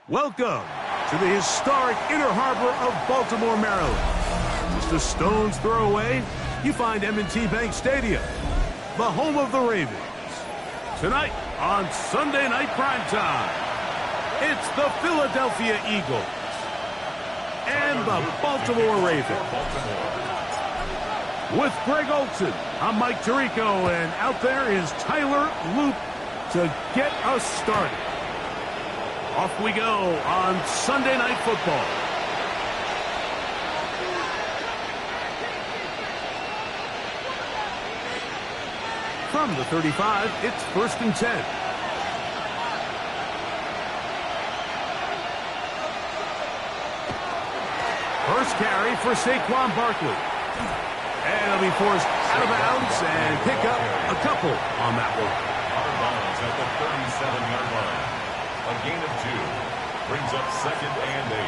Welcome to the historic Inner Harbor of Baltimore, Maryland. Just a stone's throw away, you find M&T Bank Stadium, the home of the Ravens. Tonight on Sunday Night Primetime, it's the Philadelphia Eagles and the Baltimore Ravens. With Greg Olson, I'm Mike Tirico, and out there is Tyler Loop to get us started. Off we go on Sunday Night Football. From the 35, it's 1st and 10. First carry for Saquon Barkley. And he'll be forced out of bounds and pick up a couple on that one. Out of bounds at the 37-yard line. A gain of 2 brings up 2nd and 8.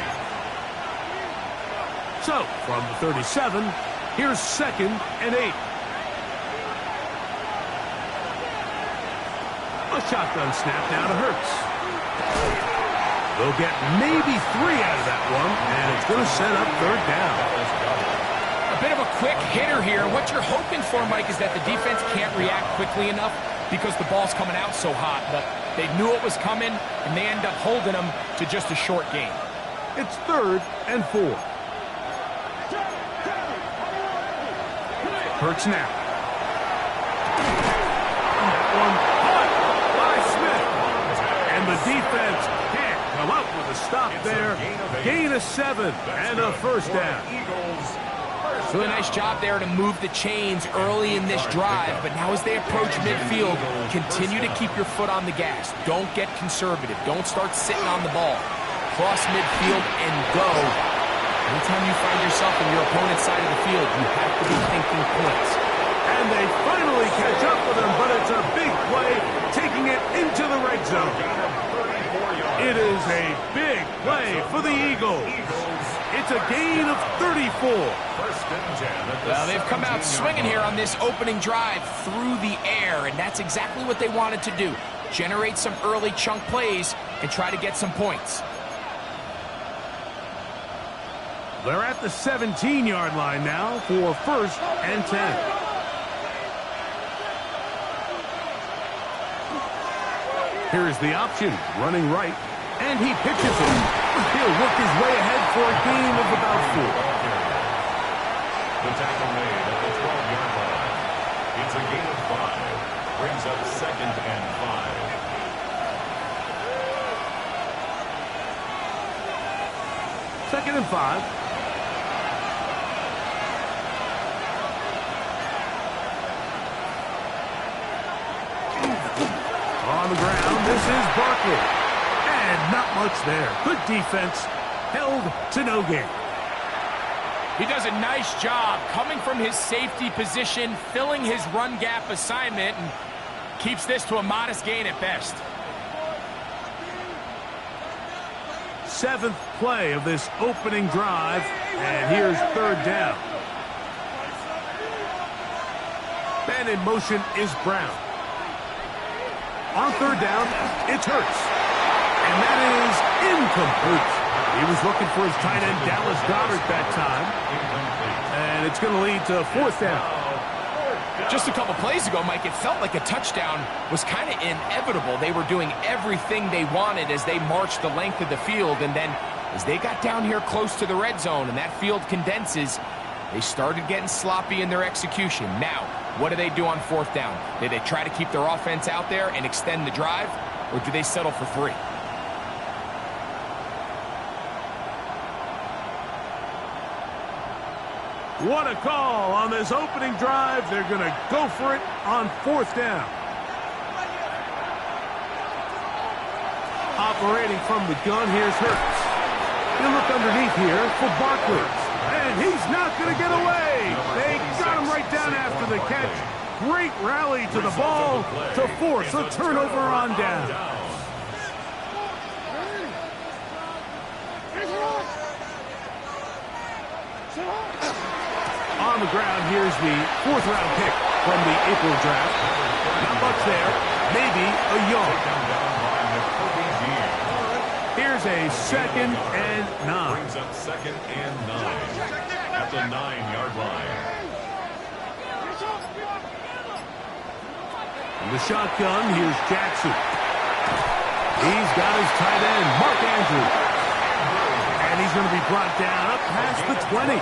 So, from the 37, here's 2nd and 8. A shotgun snap now to Hurts. They'll get maybe 3 out of that one, and it's going to set up 3rd down. A bit of a quick hitter here. What you're hoping for, Mike, is that the defense can't react quickly enough because the ball's coming out so hot, but they knew it was coming, and they end up holding them to just a short gain. It's 3rd and 4. Hurts now. That one caught by Smith. And the defense can't come up with a stop there. Gain of 7 and a 1st down. Really nice job there to move the chains early in this drive, but now as they approach midfield, continue to keep your foot on the gas. Don't get conservative. Don't start sitting on the ball. Cross midfield and go. Anytime you find yourself on your opponent's side of the field, you have to be thinking points. And they finally catch up with him, but it's a big play, taking it into the red zone. It is a big play for the Eagles. It's a gain of 34. Well, they've come out swinging here on this opening drive through the air, and that's exactly what they wanted to do. Generate some early chunk plays and try to get some points. They're at the 17-yard line now for 1st and 10. Here's the option, running right, and he pitches it. He'll work his way ahead for a gain of about 4. The tackle made at the 12-yard line. It's a gain of 5. Brings up 2nd and 5. 2nd and 5. On the ground, this is Barkley. And not much there. Good defense, held to no gain. He does a nice job coming from his safety position, filling his run gap assignment, and keeps this to a modest gain at best. 7th play of this opening drive, and here's 3rd down. Man in motion is Brown. On 3rd down, it's Hurts. And that is incomplete. He was looking for his tight end, Dallas Goedert, that time. And it's going to lead to 4th down. Just a couple plays ago, Mike, it felt like a touchdown was kind of inevitable. They were doing everything they wanted as they marched the length of the field. And then as they got down here close to the red zone and that field condenses, they started getting sloppy in their execution. Now, what do they do on 4th down? Do they try to keep their offense out there and extend the drive, or do they settle for 3? What a call on this opening drive. They're going to go for it on 4th down. Operating from the gun, here's Hurts. He'll look underneath here for Barkley. And he's not going to get away. They got him right down after the catch. Great rally to the ball to force a turnover on down. On the ground, here's the 4th round pick from the April draft. Not much there, maybe a yard. Here's a 2nd and 9. Brings up 2nd and 9 at the 9-yard line. In the shotgun, here's Jackson. He's got his tight end, Mark Andrews. And he's going to be brought down up past the 20.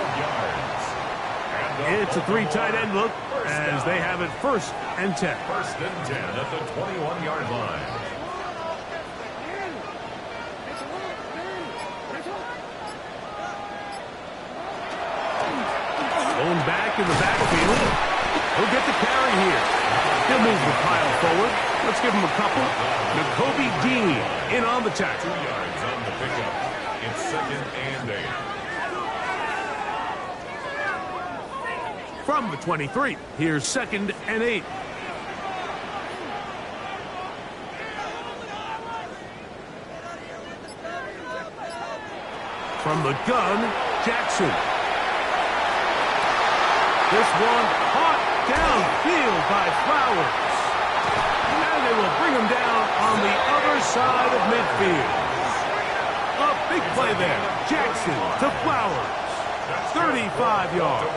It's a 3 tight end look as they have it 1st and 10. 1st and 10 at the 21-yard line. Going back in the backfield. He'll get the carry here. He'll move the pile forward. Let's give him a couple. N'Kobe Dean in on the tackle. 2 yards on the pickup. It's 2nd and 8. From the 23, here's 2nd and 8. From the gun, Jackson. This one caught downfield by Flowers. And they will bring him down on the other side of midfield. A big play there. Jackson to Flowers. 35 yards.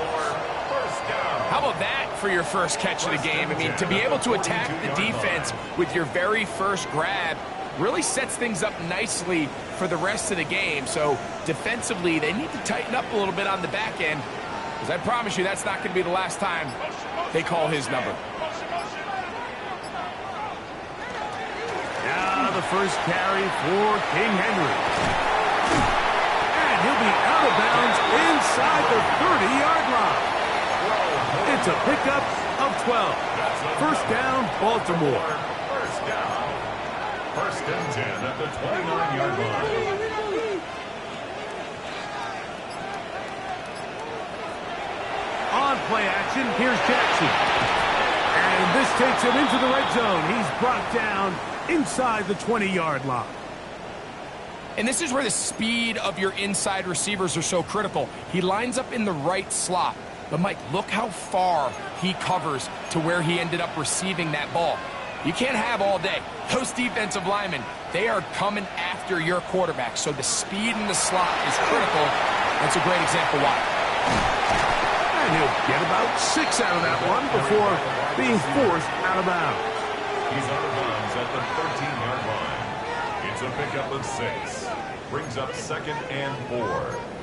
How about that for your first catch of the game? I mean, to be able to attack the defense with your very first grab really sets things up nicely for the rest of the game. So defensively, they need to tighten up a little bit on the back end, because I promise you that's not going to be the last time they call his number. Now the first carry for King Henry. And he'll be out of bounds inside the 30-yard line. It's a pickup of 12. 1st down, Baltimore. 1st down. 1st and 10 at the 29-yard line. On play action, here's Jackson. And this takes him into the red zone. He's brought down inside the 20-yard line. And this is where the speed of your inside receivers are so critical. He lines up in the right slot. But, Mike, look how far he covers to where he ended up receiving that ball. You can't have all day. Those defensive linemen, they are coming after your quarterback. So the speed in the slot is critical. That's a great example why. And he'll get about 6 out of that one before being forced out of bounds. He's out of bounds at the 13-yard line. It's a pickup of 6. Brings up 2nd and 4.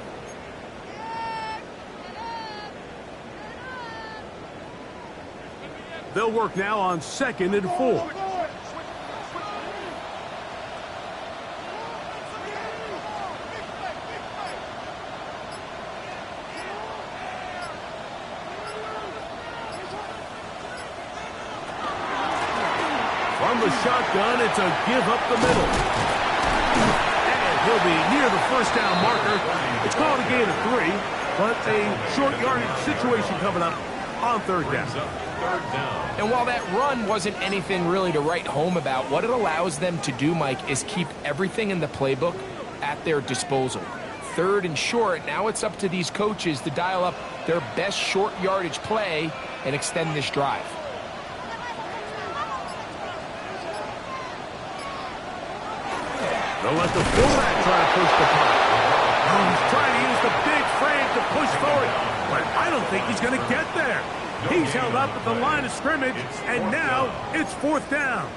They'll work now on 2nd and 4. From the shotgun, it's a give up the middle. And he'll be near the 1st down marker. It's called a gain of 3, but a short yardage situation coming up on 3rd down. And while that run wasn't anything really to write home about, what it allows them to do, Mike, is keep everything in the playbook at their disposal. 3rd and short, now it's up to these coaches to dial up their best short yardage play and extend this drive. They'll let the fullback try to push the punt. Oh, he's trying to use the big frame to push forward, but I don't think he's going to get there. He's held up at the line of scrimmage, and now it's 4th down.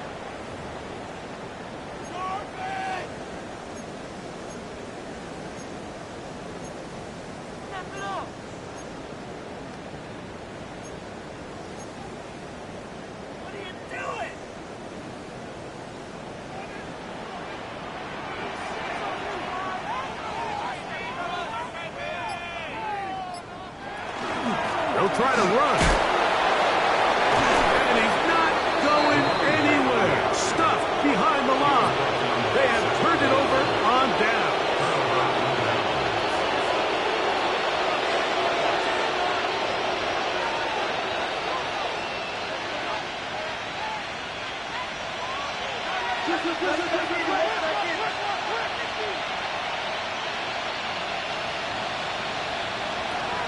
will try to run. And he's not going anywhere. Stuffed behind the line. They have turned it over on down.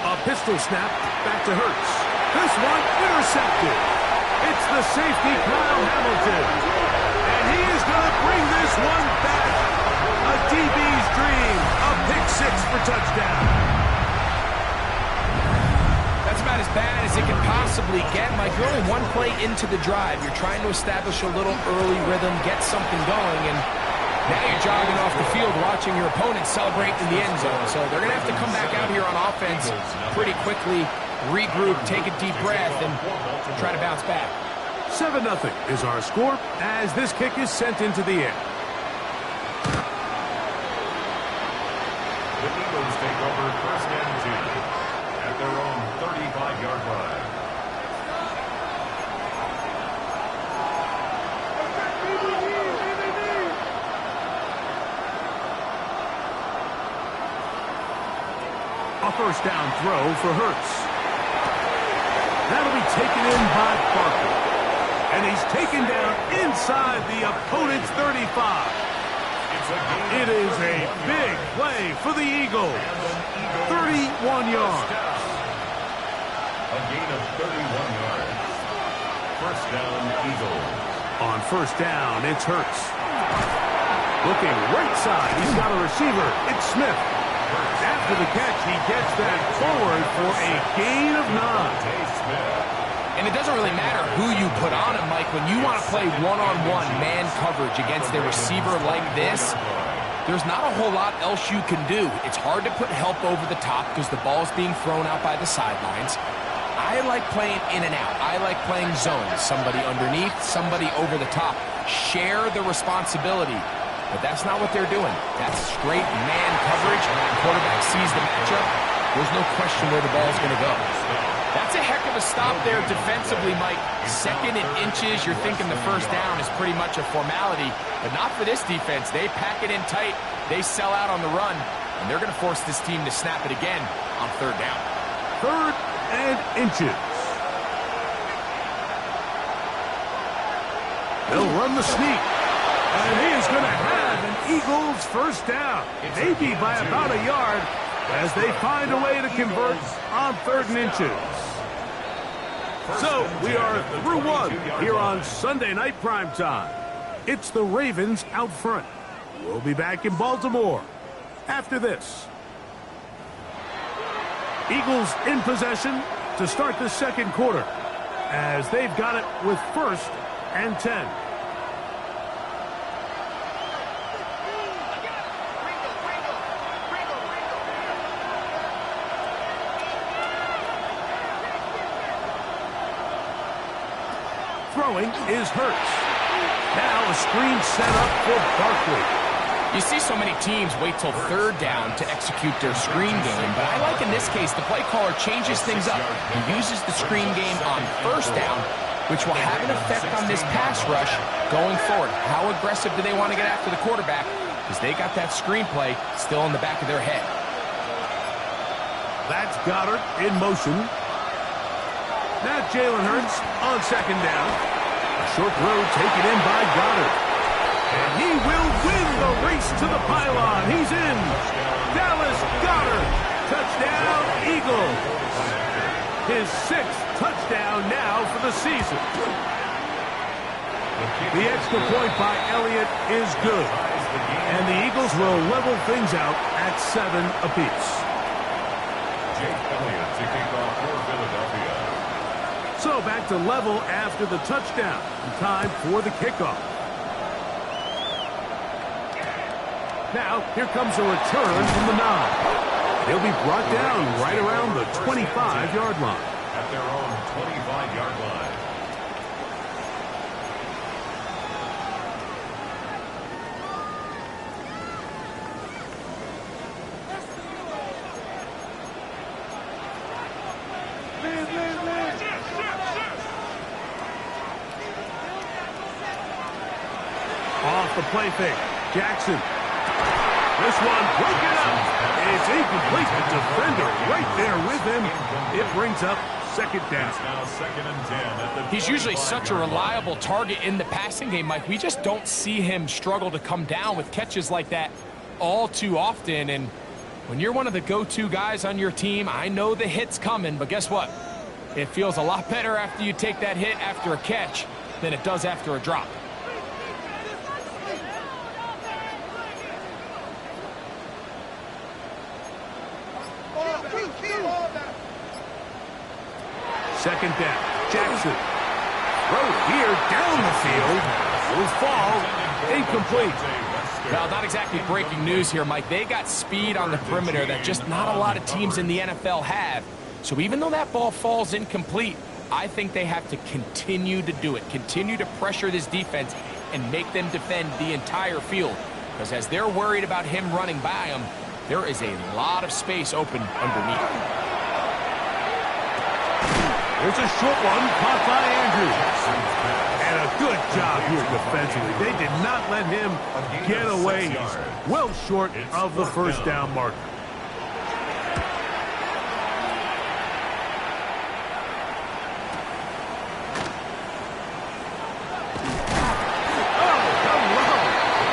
A pistol snap back to Hurts. This one intercepted. It's the safety, Kyle Hamilton. And he is going to bring this one back. A DB's dream. A pick six for touchdown. That's about as bad as it can possibly get, Mike. You're only one play into the drive. You're trying to establish a little early rhythm, get something going, and now you're jogging off the field watching your opponent celebrate in the end zone. So they're going to have to come back out here on offense pretty quickly, regroup, take a deep breath, and try to bounce back. 7-0 is our score as this kick is sent into the air. The Eagles take over first and 2 at their own 35-yard line. A first down throw for Hurts. That'll be taken in by Barkley. And he's taken down inside the opponent's 35. It is a big play for the Eagles. 31 yards. A gain of 31 yards. First down, Eagles. On first down, it's Hurts. Looking right side, he's got a receiver. It's Smith. After the catch, he gets that forward for a gain of 9. And it doesn't really matter who you put on him, Mike. When you want to play one-on-one man coverage against a receiver like this, there's not a whole lot else you can do. It's hard to put help over the top because the ball's being thrown out by the sidelines. I like playing in and out. I like playing zones. Somebody underneath, somebody over the top. Share the responsibility. But that's not what they're doing. That's straight man coverage. The quarterback sees the matchup. There's no question where the ball's going to go. That's a heck of a stop there defensively, Mike. Second and inches, you're thinking the first down is pretty much a formality. But not for this defense. They pack it in tight. They sell out on the run. And they're going to force this team to snap it again on third down. Third and inches. They'll run the sneak. And he is going to have an Eagles first down. Maybe by about a yard as they find a way to convert on third and inches. So we are through one here on Sunday Night Primetime. It's the Ravens out front. We'll be back in Baltimore after this. Eagles in possession to start the second quarter as they've got it with first and 10. Throwing is Hurts. Now a screen set up for Barkley. You see so many teams wait till third down to execute their screen game, but I like in this case the play caller changes things up. He uses the screen game on first down, which will have an effect on this pass rush going forward. How aggressive do they want to get after the quarterback? Because they got that screenplay still in the back of their head. That's Goddard in motion. Now Jalen Hurts on second down. A short throw taken in by Goddard. And he will win the race to the pylon. He's in. Dallas Goddard. Touchdown, Eagles. His sixth touchdown now for the season. The extra point by Elliott is good. And the Eagles will level things out at 7 apiece. Jake Elliott to kick off for Philadelphia. So back to level after the touchdown. Time for the kickoff. Now, here comes a return from the 9. He'll be brought down right around the 25-yard line. At their own 25-yard line. off the play fake. Jackson. This one broken up. It's incomplete. The defender right there with him. It brings up second down. Now 2nd and 10 at the He's usually such a reliable target in the passing game, Mike. We just don't see him struggle to come down with catches like that all too often. And when you're one of the go-to guys on your team, I know the hit's coming, but guess what? It feels a lot better after you take that hit after a catch than it does after a drop. Second down. Jackson. Throw here down the field. Will fall. Incomplete. Well, not exactly breaking news here, Mike. They got speed on the perimeter that just not a lot of teams in the NFL have. So even though that ball falls incomplete, I think they have to continue to do it. Continue to pressure this defense and make them defend the entire field. Because as they're worried about him running by them, there is a lot of space open underneath. There's a short one caught by Andrews. And a good job here defensively. They did not let him get away. He's well short of the first down marker. Oh, hello.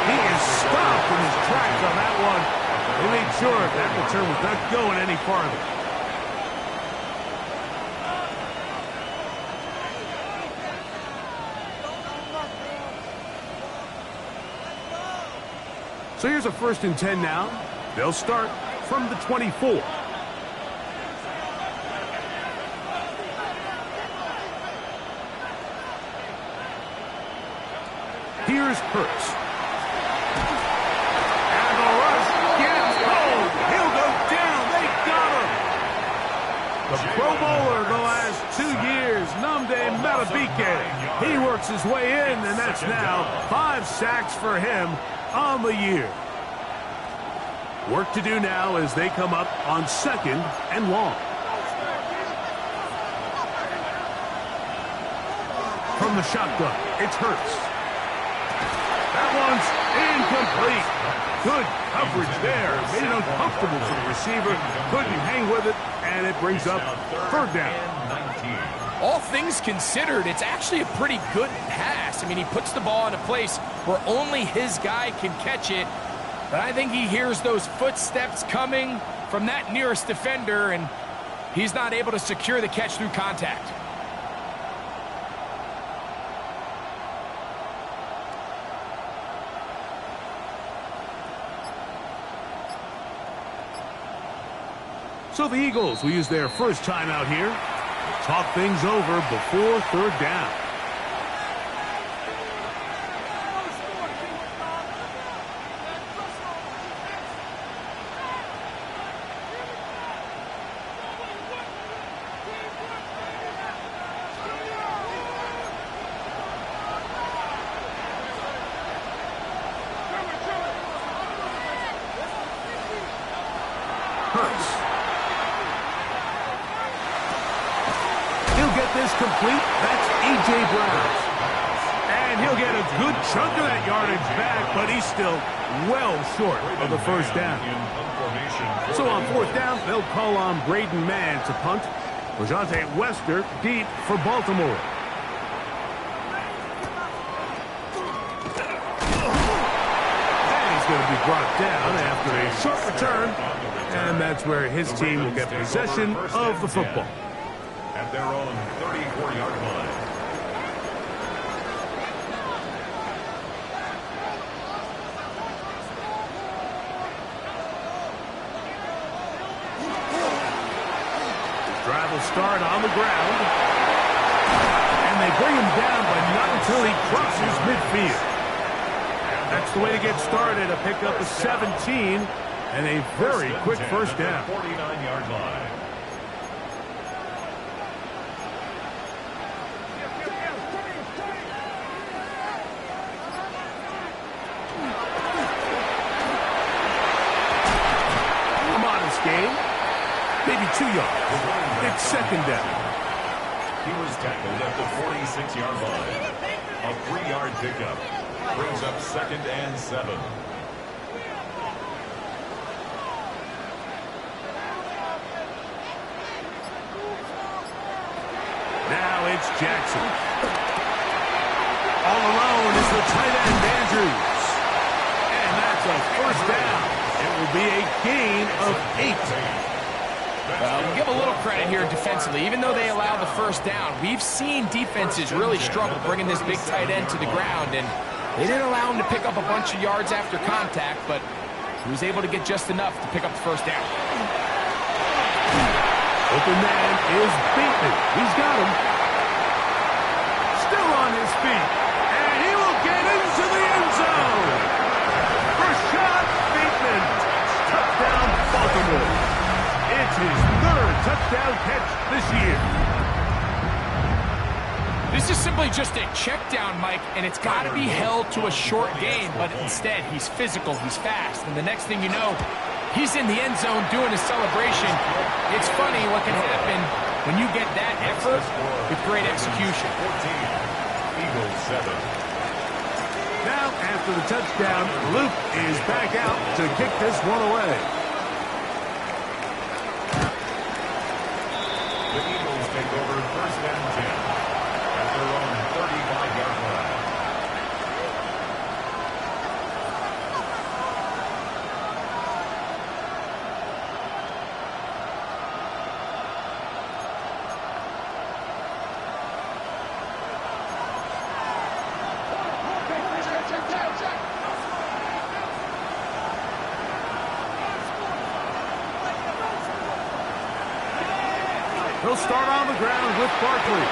He is stopped in his tracks on that one. They made sure that return was not going any farther. So here's a 1st and 10 now. They'll start from the 24. Here's Hurts. And the rush gets home. He'll go down. They got him. The Pro Bowler the last 2 years, Nnamdi Madubuike. He works his way in, and that's now 5 sacks for him on the year. Work to do now as they come up on 2nd and long. From the shotgun, it's Hurts. That one's incomplete. Good coverage there. Made it uncomfortable for the receiver. Couldn't hang with it, and it brings up 3rd down. All things considered, it's actually a pretty good pass. I mean, he puts the ball in a place where only his guy can catch it. But I think he hears those footsteps coming from that nearest defender, and he's not able to secure the catch through contact. So the Eagles will use their first timeout here. Talk things over before 3rd down. Hurts. He'll get this complete. That's A.J. Brown. And he'll get a good chunk of that yardage back, but he's still well short of the first down. So on 4th down, they'll call on Braden Mann to punt. Rajante Wester deep for Baltimore. And he's going to be brought down after a short return. And that's where his team will get possession of the football. At their own 34-yard line. The drive will start on the ground. And they bring him down, but not until he crosses midfield. That's the way to get started. A pickup of 17 and a very quick first down. 49-yard line. Game, maybe 2 yards. It's 2nd down. He was tackled at the 46-yard line. A 3-yard pickup. Brings up 2nd and 7. Now it's Jackson. All alone is the tight end, Andrews. And that's a first down. It will be a gain of 8. We'll give a little credit here defensively. Even though they allow the first down, we've seen defenses really struggle bringing this big tight end to the ground, and they didn't allow him to pick up a bunch of yards after contact, but he was able to get just enough to pick up the first down. Open man is Bateman. He's got him. Still on his feet. And he will get into the end zone. First shot, Bateman. Touchdown, Baltimore. It's his 3rd touchdown catch this year. This is simply just a check down, Mike, and it's got to be held to a short gain, but instead he's physical, he's fast, and the next thing you know, he's in the end zone doing a celebration. It's funny what can happen when you get that effort with great execution. 14, Eagles 7. Now, after the touchdown, Luke is back out to kick this one away. The Eagles take over 1st and 10 at their own 35-yard line. He'll start on the ground with Barkley.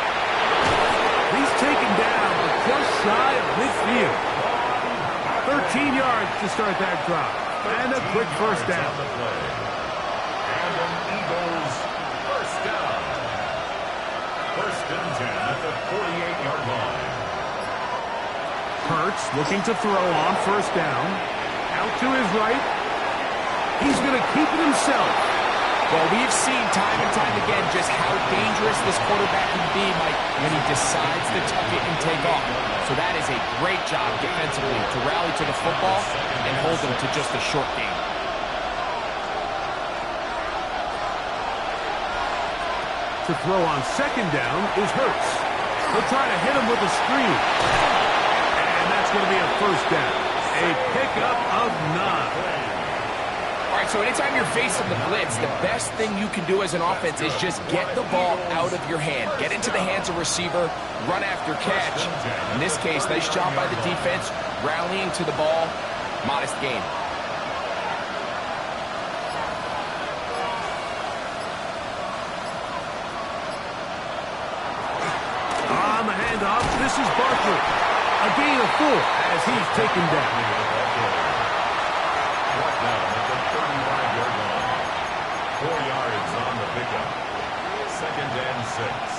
He's taken down just shy of midfield. 13 yards to start that drive. And a quick first down. And an Eagles first down. 1st and 10 at the 48-yard line. Hurts looking to throw on first down. Out to his right. He's going to keep it himself. Well, we've seen time and time again just how dangerous this quarterback can be, Mike, when he decides to tuck it and take off. So that is a great job defensively to rally to the football and hold them to just a short game. To throw on 2nd down is Hurts. He'll try to hit him with a screen. And that's going to be a first down. A pickup of 9. All right, so anytime you're facing the blitz, the best thing you can do as an offense is just get the ball out of your hand. Get into the hands of receiver, run after catch. In this case, nice job by the defense, rallying to the ball, modest gain. On the handoff, this is Barkley. A gain of 4 as he's taken down. Brought down at the 35-yard line. 4 yards on the pickup. 2nd and 6.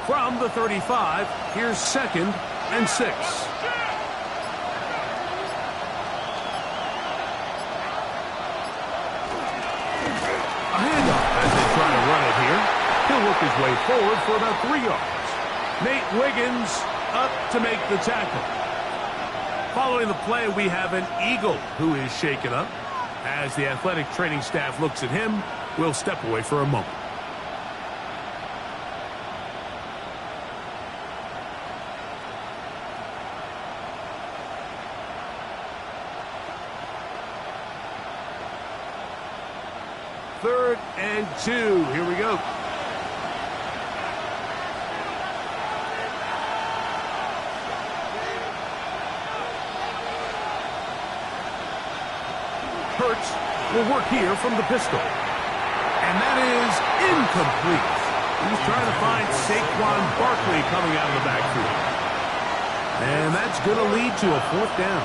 From the 35, here's 2nd and 6. A handoff as they try to run it here. He'll work his way forward for about 3 yards. Nate Wiggins up to make the tackle. Following the play, we have an Eagle who is shaken up. As the athletic training staff looks at him, we'll step away for a moment. Third and 2. Here we go. Hurts will work here from the pistol. And that is incomplete. He's trying to find Saquon Barkley coming out of the backfield. And that's going to lead to a 4th down.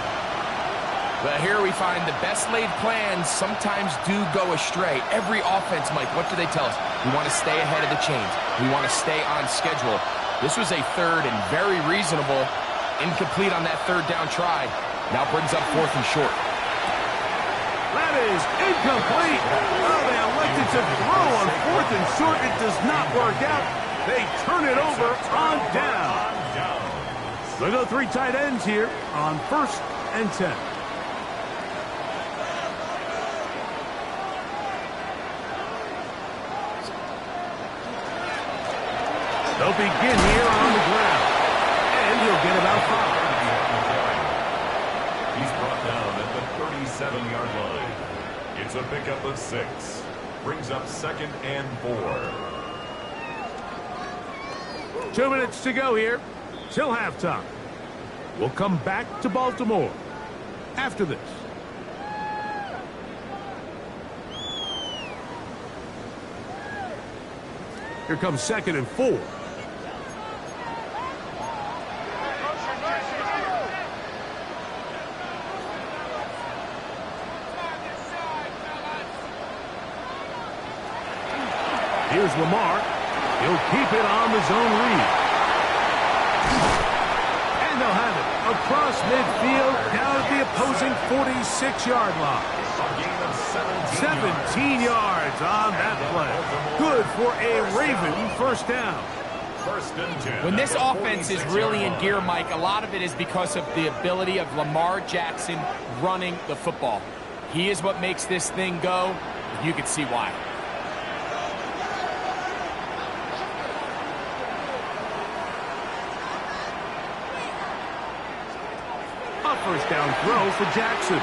Well, here we find the best laid plans sometimes do go astray. Every offense, Mike, what do they tell us? We want to stay ahead of the chains. We want to stay on schedule. This was a third and very reasonable. Incomplete on that third down try. Now brings up 4th and short. That is incomplete. Oh, they elected to throw on 4th and short. It does not work out. They turn it over on down. They'll go 3 tight ends here on 1st and 10. They'll begin here on the ground. And he'll get about 5. He's brought down at the 37-yard line. It's a pickup of 6. Brings up 2nd and 4. 2 minutes to go here till halftime. We'll come back to Baltimore after this. Here comes 2nd and 4. Here's Lamar. He'll keep it on the zone read. And they'll have it across midfield down at the opposing 46-yard line. 17 yards on that play. Good for a Raven first down. 1st and 10. When this offense is really in gear, Mike, a lot of it is because of the ability of Lamar Jackson running the football. He is what makes this thing go. You can see why. A first down throw for Jackson.